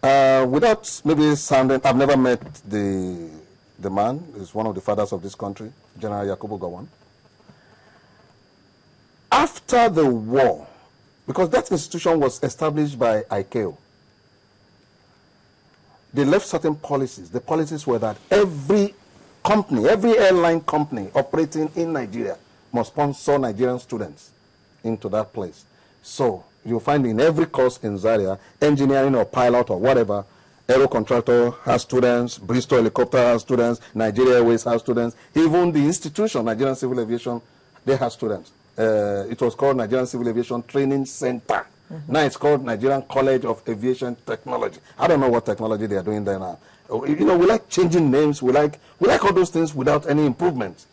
Without maybe sounding, I've never met the man. He's one of the fathers of this country, General Yakubu Gowon. After the war, because that institution was established by ICAO, they left certain policies. The policies were that every company, every airline company operating in Nigeria must sponsor Nigerian students into that place. So you'll find in every course in Zaria, engineering or pilot or whatever, Aero Contractor has students, Bristol Helicopter has students, Nigeria Airways has students, even the institution, Nigerian Civil Aviation, they have students. It was called Nigerian Civil Aviation Training Center. Now it's called Nigerian College of Aviation Technology. I don't know what technology they are doing there now. You know, we like changing names. We like all those things without any improvement.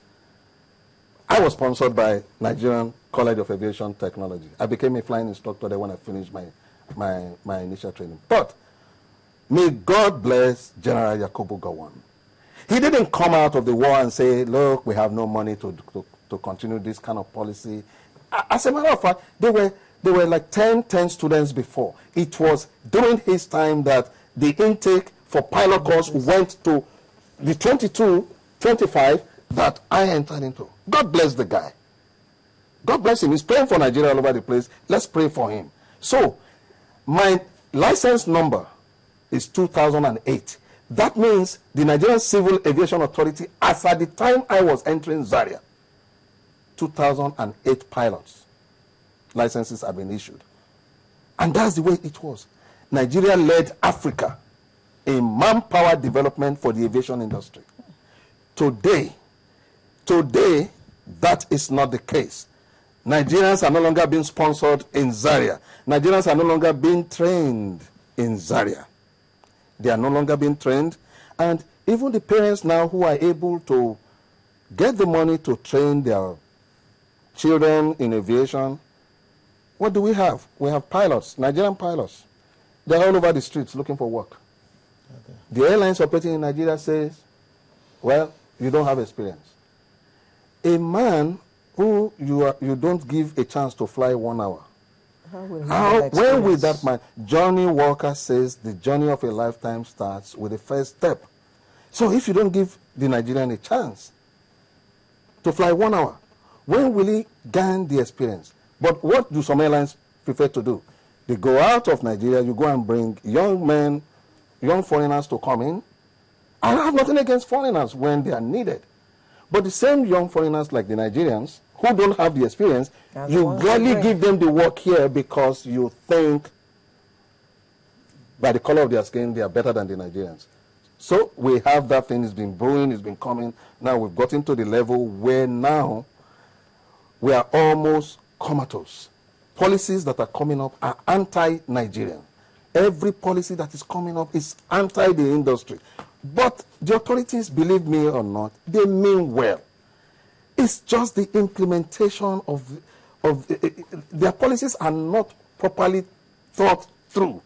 I was sponsored by Nigerian College of Aviation Technology. I became a flying instructor there when I finished my initial training. But may God bless General Yakubu Gowon. He didn't come out of the war and say, look, we have no money to continue this kind of policy. As a matter of fact, they were like 10 students before. It was during his time that the intake for pilot course went to the 22, 25 that I entered into. God bless the guy. God bless him. He's praying for Nigeria all over the place. Let's pray for him. So, my license number is 2008. That means the Nigerian Civil Aviation Authority, as at the time I was entering Zaria, 2008 pilots licenses have been issued. And that's the way it was. Nigeria led Africa in manpower development for the aviation industry. Today, that is not the case. Nigerians are no longer being sponsored in Zaria. Nigerians are no longer being trained in Zaria. They are no longer being trained. And even the parents now who are able to get the money to train their children in aviation, what do we have? We have pilots, Nigerian pilots. They're all over the streets looking for work. Okay. The airlines operating in Nigeria says, well, you don't have experience. A man who you don't give a chance to fly 1 hour. When will that man? Johnny Walker says the journey of a lifetime starts with the first step. So if you don't give the Nigerian a chance to fly 1 hour, when will he gain the experience? But what do some airlines prefer to do? They go out of Nigeria, you go and bring young men, young foreigners to come in. I have nothing against foreigners when they are needed. But the same young foreigners like the Nigerians who don't have the experience, you gladly give them the work here because you think by the color of their skin they are better than the Nigerians. So we have that thing, it's been brewing, it's been coming. Now we've gotten to the level where now we are almost comatose. Policies that are coming up are anti-Nigerian. Every policy that is coming up is anti the industry. But the authorities, believe me or not, they mean well. It's just the implementation of their policies are not properly thought through.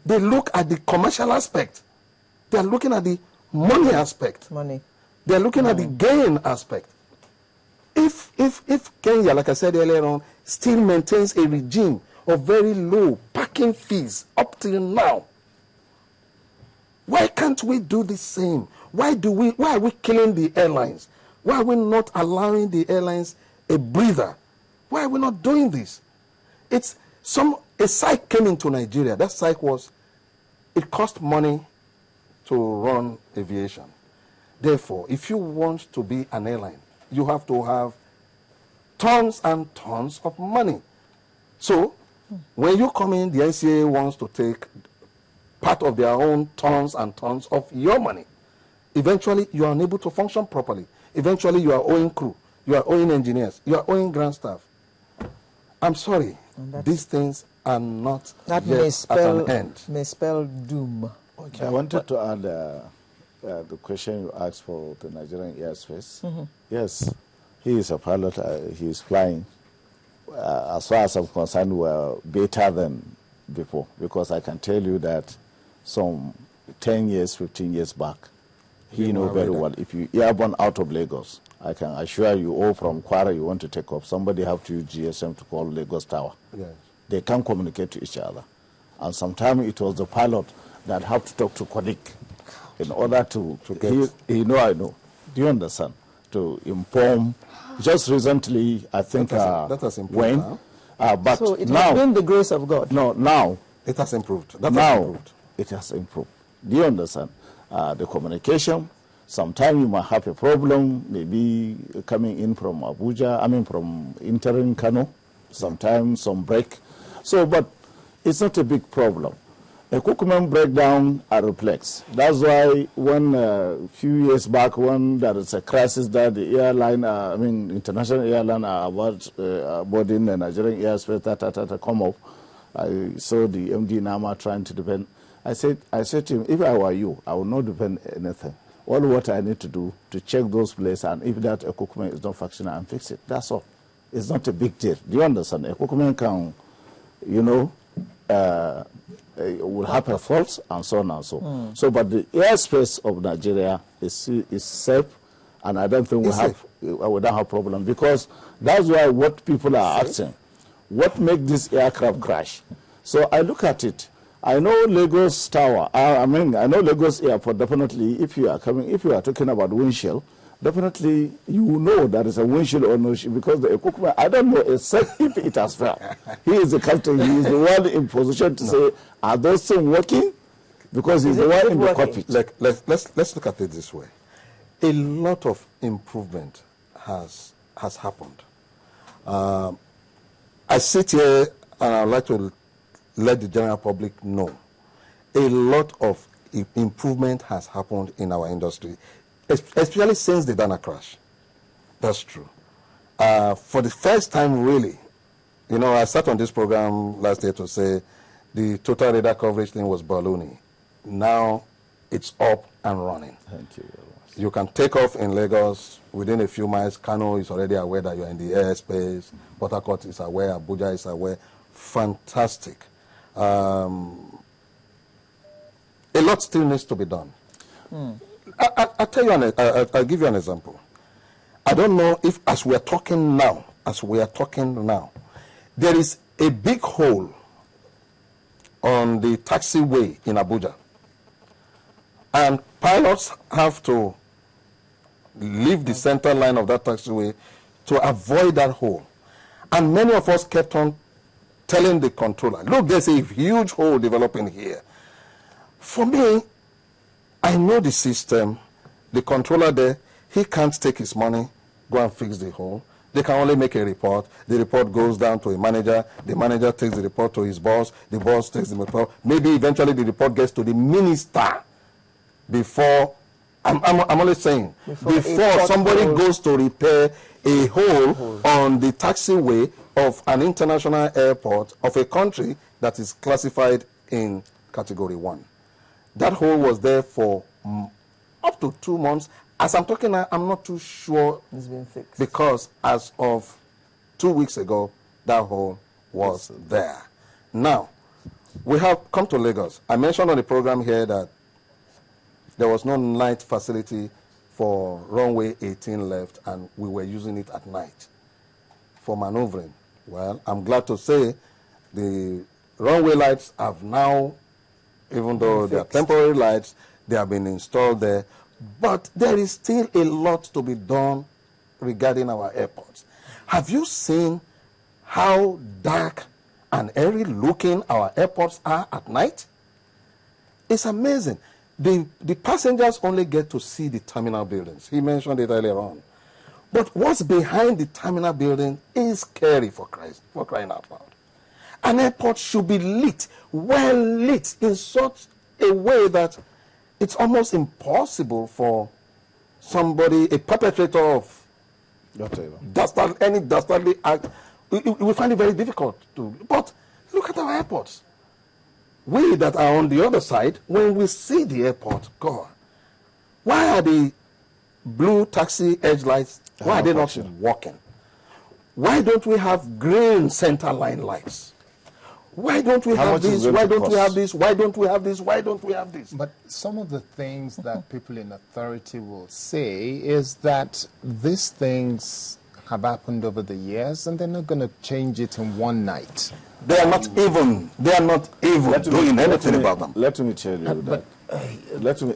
They look at the commercial aspect. They are looking at the money aspect. They are looking at the gain aspect. If Kenya, like I said earlier on, still maintains a regime of very low parking fees up till now, why can't we do the same? Why are we killing the airlines? Why are we not allowing the airlines a breather? Why are we not doing this? A site came into Nigeria. That site it cost money to run aviation. Therefore, if you want to be an airline, you have to have tons and tons of money. So, when you come in, the NCAA wants to take part of their own tons and tons of your money. Eventually, you are unable to function properly. Eventually, you are owing crew, you are owing engineers, you are owing ground staff. I'm sorry, these things are not yet at an end. May spell doom. Okay. I wanted to add the question you asked for the Nigerian airspace. Yes, he is a pilot, he is flying. As far as I'm concerned, we're better than before, because I can tell you that some 10 years, 15 years back, he knows very well. If you airborne out of Lagos, I can assure you, or from Kwara you want to take off, somebody have to use GSM to call Lagos Tower. Yes. They can communicate to each other. And sometimes it was the pilot that had to talk to colleague in order to get... I know. Do you understand? To inform. Just recently, I think, that has improved when... now. But so it now, has been the grace of God. No, now... It has improved. It has improved. Do you understand? The communication, sometimes you might have a problem, maybe coming in from Abuja, from entering Kano, sometimes some break. So, but it's not a big problem. Equipment breakdown are reflex. That's why when a few years back, when there is a crisis that the airline, international airline are boarding the Nigerian airspace, come up, I saw the MD Nama trying to defend. I said to him, if I were you, I would not defend anything. All what I need to do to check those places, and if that equipment is not functional, and fix it. That's all. It's not a big deal. Do you understand? Equipment can, will have a fault and so on and so. So, but the airspace of Nigeria is safe, and I don't think we don't have problem, because that's why what people are asking, what makes this aircraft crash? So I look at it. I know Lagos Tower. I know Lagos Airport. Definitely, if you are talking about windshield, definitely you know there is a windshield or no, because the equipment, I don't know, except if it has failed. He is the captain. He is the one in position to say, are those things working? Because he's the one in the cockpit. Let's look at it this way. A lot of improvement has happened. I sit here and I'd like to let the general public know a lot of improvement has happened in our industry, especially since the Dana crash. That's true. For the first time, really, I sat on this program last year to say the total radar coverage thing was ballooning. Now it's up and running. Thank you very much. You can take off in Lagos within a few miles. Kano is already aware that you're in the airspace. Port Harcourt is aware. Abuja is aware. Fantastic. A lot still needs to be done. I'll tell you, I'll give you an example. I don't know if, as we are talking now, there is a big hole on the taxiway in Abuja, and pilots have to leave the center line of that taxiway to avoid that hole. And many of us kept on telling the controller, look, there's a huge hole developing here. For me, I know the system. The controller there, he can't take his money, go and fix the hole. They can only make a report. The report goes down to a manager. The manager takes the report to his boss. The boss takes the report. Maybe eventually the report gets to the minister before, I'm only saying, before somebody goes to repair a hole on the taxiway of an international airport of a country that is classified in Category 1. That hole was there for up to 2 months. As I'm talking now, I'm not too sure it's been fixed, because as of 2 weeks ago, that hole was there. Now, we have come to Lagos. I mentioned on the program here that there was no night facility for runway 18 left, and we were using it at night for maneuvering. Well, I'm glad to say the runway lights have now, even though they are temporary lights, they have been installed there. But there is still a lot to be done regarding our airports. Have you seen how dark and airy looking our airports are at night? It's amazing. The passengers only get to see the terminal buildings. He mentioned it earlier on. But what's behind the terminal building is scary, for crying out loud. An airport should be lit, well lit, in such a way that it's almost impossible for somebody, a perpetrator of any dastardly act, we find it very difficult to. But look at our airports. We that are on the other side, when we see the airport, God, why are the blue taxi edge lights, why are they not working? Why don't we have green center line lights? Why don't we have this? Why don't we have this? Why don't we have this? Why don't we have this? But some of the things that people in authority will say is that these things have happened over the years, and they're not going to change it in one night. They are not even doing anything about them. Let me tell you that. Let me